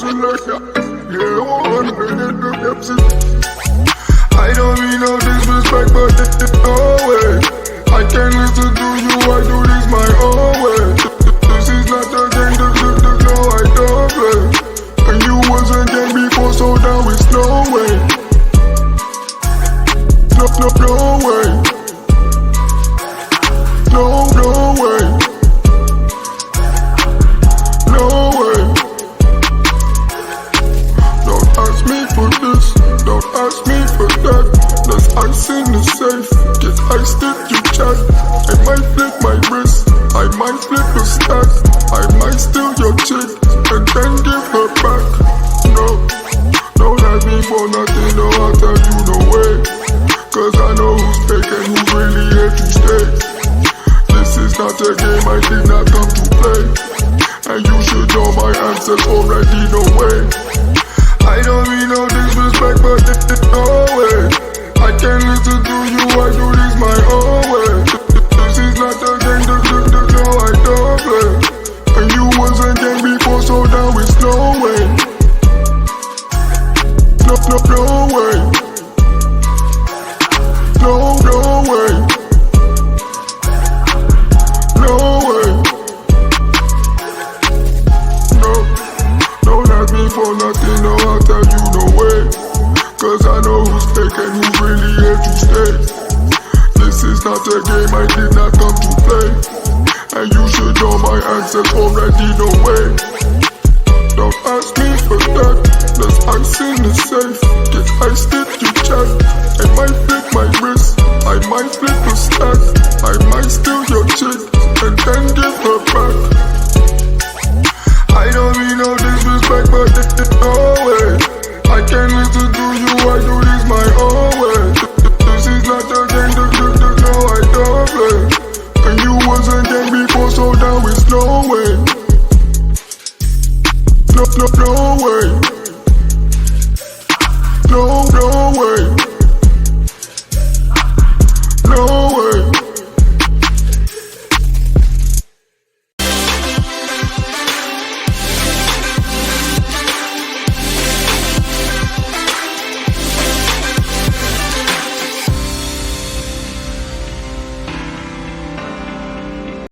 I don't mean no disrespect, but no way. I can't listen to you, I do this my own way. This is not a game, no, I don't play. And you wasn't game before, so now it's no way. No way. No way. No way. Don't ask me for this, don't ask me for that. There's ice in the safe, get iced if you chat. I might flip my wrist, I might flip a stack. I might steal your chick, and then give her back. No, don't ask me for nothing, no, I'll tell you no way. Cause I know who's fake and who's really here to stay. This is not a game, I did not come to play. And you should know my answers already, no way. I don't mean no disrespect, but no way. I can't listen to you, I do this my own way. This is not a game, no, I don't play. And you wasn't game before, so now it's no way. No way. No way. No way. No, don't ask me for nothing, no, I'll tell you no way. Cause I know who's fake and who's really here to stay. This is not a game, I did not come to play. And you should know my answers already, no way. Don't ask me for that, there's ice in the safe. Get iced if you chat, I might flip my wrist, I might flip a stack. I might steal your chick, and then give her back. I don't mean no disrespect, but no way. I can't listen to you, I do this my own way. This is not a game, no, I don't play. And you wasn't game before, so now it's no way. No way. No